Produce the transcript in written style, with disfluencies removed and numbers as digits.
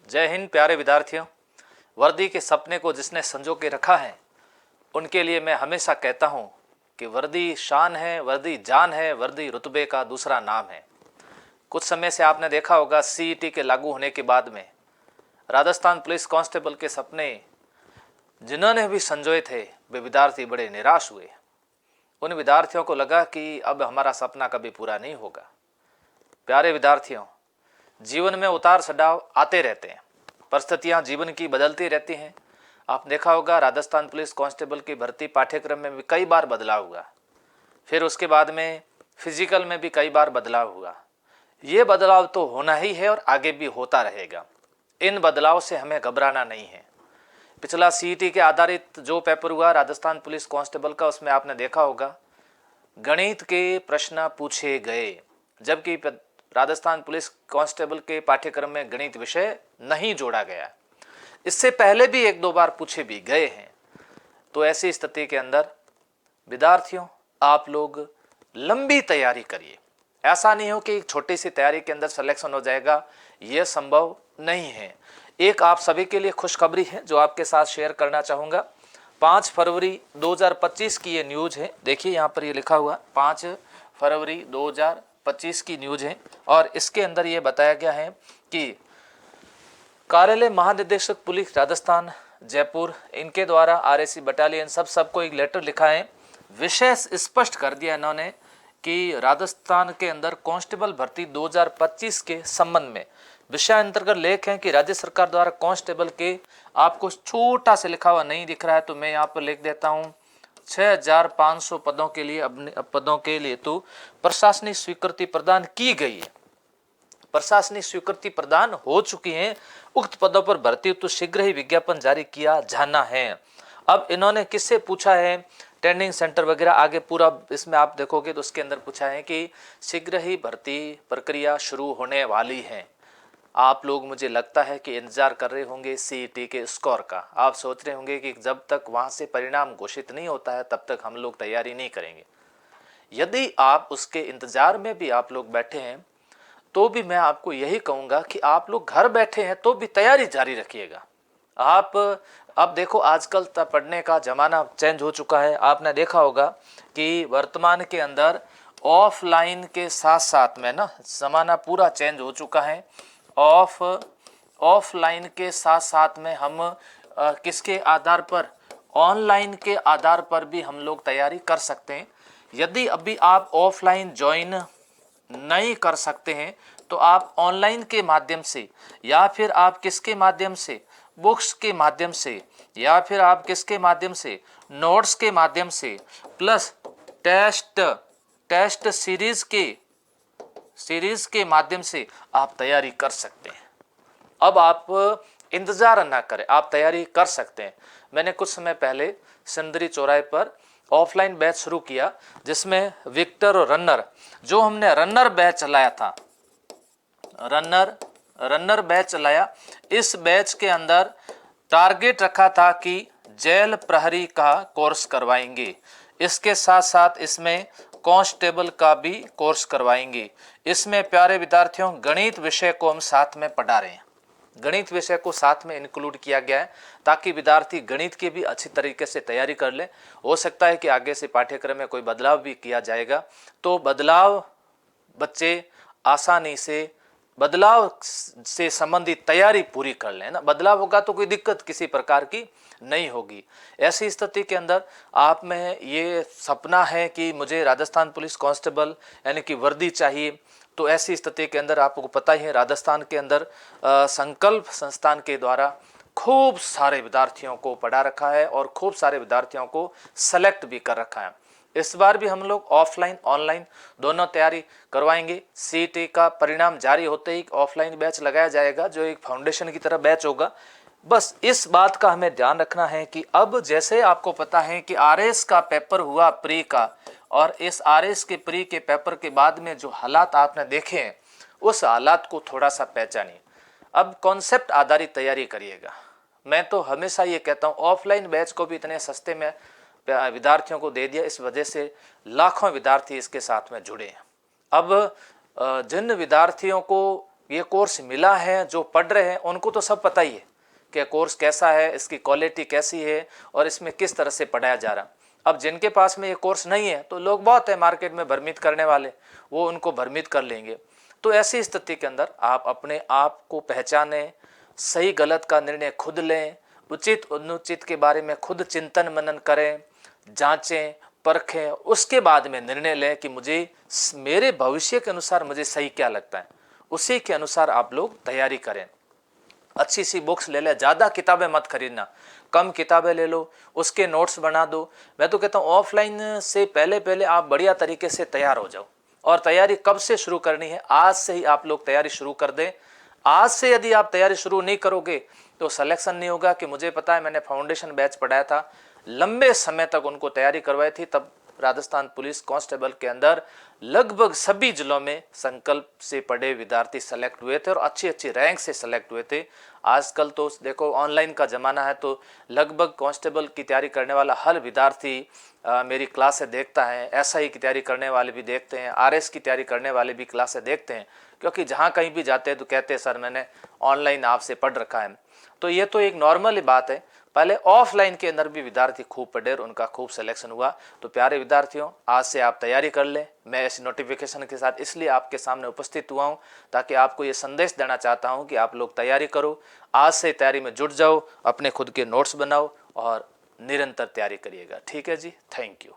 जय हिंद प्यारे विद्यार्थियों। वर्दी के सपने को जिसने संजो के रखा है उनके लिए मैं हमेशा कहता हूं कि वर्दी शान है, वर्दी जान है, वर्दी रुतबे का दूसरा नाम है। कुछ समय से आपने देखा होगा सीईटी के लागू होने के बाद में राजस्थान पुलिस कांस्टेबल के सपने जिन्होंने भी संजोए थे वे विद्यार्थी बड़े निराश हुए। उन विद्यार्थियों को लगा कि अब हमारा सपना कभी पूरा नहीं होगा। प्यारे विद्यार्थियों, जीवन में उतार चढ़ाव आते रहते हैं, परिस्थितियां जीवन की बदलती रहती हैं। आप देखा होगा राजस्थान पुलिस कांस्टेबल की भर्ती पाठ्यक्रम में भी कई बार बदलाव हुआ, फिर उसके बाद में फिजिकल में भी कई बार बदलाव हुआ। ये बदलाव तो होना ही है और आगे भी होता रहेगा। इन बदलाव से हमें घबराना नहीं है। पिछला सीईटी के आधारित जो पेपर हुआ राजस्थान पुलिस कांस्टेबल का, उसमें आपने देखा होगा गणित के प्रश्न पूछे गए, जबकि राजस्थान पुलिस कांस्टेबल के पाठ्यक्रम में गणित विषय नहीं जोड़ा गया। इससे पहले भी एक दो बार पूछे भी गए हैं। तो ऐसी स्थिति के अंदर विद्यार्थियों, आप लोग लंबी तैयारी करिए। ऐसा नहीं हो कि एक छोटी सी तैयारी के अंदर सिलेक्शन हो जाएगा, यह संभव नहीं है। एक आप सभी के लिए खुशखबरी है जो आपके साथ शेयर करना चाहूँगा। 5 फरवरी 2025 की ये न्यूज़ है। देखिए यहाँ पर ये लिखा हुआ 5 फरवरी 2025 की न्यूज़ है और इसके अंदर ये बताया गया है कि कार्यालय महानिदेशक पुलिस राजस्थान जयपुर इनके द्वारा आरएसी बटालियन सबको एक लेटर लिखा है। विषय स्पष्ट कर दिया इन्होंने कि राजस्थान के अंदर कांस्टेबल भर्ती 2025 के संबंध में विषय अंतर्गत लेख है कि राज्य सरकार द्वारा कांस्टेबल के, आपको छोटा से लिखा हुआ नहीं दिख रहा है तो मैं यहाँ पर लिख देता हूँ, 6500 पदों के लिए तो प्रशासनिक स्वीकृति प्रदान की गई है। प्रशासनिक स्वीकृति प्रदान हो चुकी है। उक्त पदों पर भर्ती तो शीघ्र ही विज्ञापन जारी किया जाना है। अब इन्होंने किससे पूछा है, ट्रेनिंग सेंटर वगैरह आगे पूरा इसमें आप देखोगे तो उसके अंदर पूछा है कि शीघ्र ही भर्ती प्रक्रिया शुरू होने वाली है। आप लोग मुझे लगता है कि इंतजार कर रहे होंगे सीईटी के स्कोर का। आप सोच रहे होंगे कि जब तक वहां से परिणाम घोषित नहीं होता है तब तक हम लोग तैयारी नहीं करेंगे। यदि आप उसके इंतजार में भी आप लोग बैठे हैं तो भी मैं आपको यही कहूंगा कि आप लोग घर बैठे हैं तो भी तैयारी जारी रखिएगा। आप अब देखो आजकल पढ़ने का ज़माना चेंज हो चुका है। आपने देखा होगा कि वर्तमान के अंदर ऑफलाइन के साथ साथ में ना ज़माना पूरा चेंज हो चुका है। ऑफलाइन के साथ साथ में हम किसके आधार पर, ऑनलाइन के आधार पर भी हम लोग तैयारी कर सकते हैं। यदि अभी आप ऑफलाइन ज्वाइन नहीं कर सकते हैं तो आप ऑनलाइन के माध्यम से या फिर आप किसके माध्यम से, बुक्स के माध्यम से या फिर आप किसके माध्यम से, नोट्स के माध्यम से प्लस टेस्ट सीरीज के माध्यम से आप तैयारी कर सकते हैं। अब आप इंतजार ना करें, आप तैयारी कर सकते हैं। मैंने कुछ समय पहले सिंदरी चौराहे पर ऑफलाइन बैच शुरू किया जिसमें विक्टर और रनर, जो हमने रनर बैच चलाया था, रनर बैच चलाया, इस बैच के अंदर टारगेट रखा था कि जेल प्रहरी का कोर्स करवाएंगे, इसके साथ साथ इसमें कांस्टेबल का भी कोर्स करवाएंगे। इसमें प्यारे विद्यार्थियों गणित विषय को हम साथ में पढ़ा रहे हैं। गणित विषय को साथ में इंक्लूड किया गया है ताकि विद्यार्थी गणित की भी अच्छी तरीके से तैयारी कर ले। हो सकता है कि आगे से पाठ्यक्रम में कोई बदलाव भी किया जाएगा तो बदलाव बच्चे आसानी से बदलाव से संबंधित तैयारी पूरी कर लें ना। बदलाव होगा तो कोई दिक्कत किसी प्रकार की नहीं होगी। ऐसी स्थिति के अंदर आप में ये सपना है कि मुझे राजस्थान पुलिस कांस्टेबल यानी कि वर्दी चाहिए, तो ऐसी स्थिति के अंदर आपको पता ही है राजस्थान के अंदर संकल्प संस्थान के द्वारा खूब सारे विद्यार्थियों को पढ़ा रखा है और खूब सारे विद्यार्थियों को सेलेक्ट भी कर रखा है। इस बार भी हम लोग ऑफलाइन ऑनलाइन दोनों तैयारी करवाएंगे। सीईटी का परिणाम जारी होते ही ऑफलाइन बैच लगाया जाएगा जो एक फाउंडेशन की तरह बैच होगा। बस इस बात का हमें ध्यान रखना है कि अब जैसे आपको पता है कि आरएस का पेपर हुआ प्री का, और इस आरएस के प्री के पेपर के बाद में जो हालात आपने देखे हैं उस हालात को थोड़ा सा पहचानिए। अब कॉन्सेप्ट आधारित तैयारी करिएगा। मैं तो हमेशा ये कहता हूँ ऑफलाइन बैच को भी इतने सस्ते में विद्यार्थियों को दे दिया, इस वजह से लाखों विद्यार्थी इसके साथ में जुड़े हैं। अब जिन विद्यार्थियों को ये कोर्स मिला है, जो पढ़ रहे हैं उनको तो सब पता ही है कि कोर्स कैसा है, इसकी क्वालिटी कैसी है और इसमें किस तरह से पढ़ाया जा रहा। अब जिनके पास में ये कोर्स नहीं है तो लोग बहुत है मार्केट में भ्रमित करने वाले, वो उनको भ्रमित कर लेंगे। तो ऐसी स्थिति के अंदर आप अपने आप को पहचानें, सही गलत का निर्णय खुद लें, उचित अनुचित के बारे में खुद चिंतन मनन करें, जांचें परखें, उसके बाद में निर्णय लें कि मुझे मेरे भविष्य के अनुसार मुझे सही क्या लगता है, उसी के अनुसार आप लोग तैयारी करें। अच्छी सी बुक्स ले ले, ज़्यादा किताबें मत खरीदना, कम किताबें ले लो, उसके नोट्स बना दो। मैं तो कहता हूँ ऑफलाइन से पहले आप बढ़िया तरीके से तैयार हो जाओ। और तैयारी कब से शुरू करनी है? आज से ही आप लोग तैयारी शुरू कर दें। आज से यदि आप तैयारी शुरू नहीं करोगे तो सिलेक्शन नहीं होगा। कि मुझे पता है, मैंने फाउंडेशन बैच पढ़ाया था, लंबे समय तक उनको तैयारी करवाई थी, तब राजस्थान पुलिस कांस्टेबल के अंदर लगभग सभी जिलों में संकल्प से पढ़े विद्यार्थी सेलेक्ट हुए थे और अच्छी अच्छी रैंक से सेलेक्ट हुए थे। आजकल तो देखो ऑनलाइन का ज़माना है, तो लगभग कांस्टेबल की तैयारी करने वाला हर विद्यार्थी मेरी क्लासें देखता है, एसआई की तैयारी करने वाले भी देखते हैं, आरएस की तैयारी करने वाले भी क्लासें देखते हैं। क्योंकि जहाँ कहीं भी जाते हैं तो कहते हैं सर मैंने ऑनलाइन आपसे पढ़ रखा है। तो ये तो एक नॉर्मल बात है। पहले ऑफलाइन के अंदर भी विद्यार्थी खूब पढ़े और उनका खूब सिलेक्शन हुआ। तो प्यारे विद्यार्थियों, आज से आप तैयारी कर लें। मैं ऐसी नोटिफिकेशन के साथ इसलिए आपके सामने उपस्थित हुआ हूँ ताकि आपको ये संदेश देना चाहता हूँ कि आप लोग तैयारी करो, आज से तैयारी में जुट जाओ, अपने खुद के नोट्स बनाओ और निरंतर तैयारी करिएगा। ठीक है जी, थैंक यू।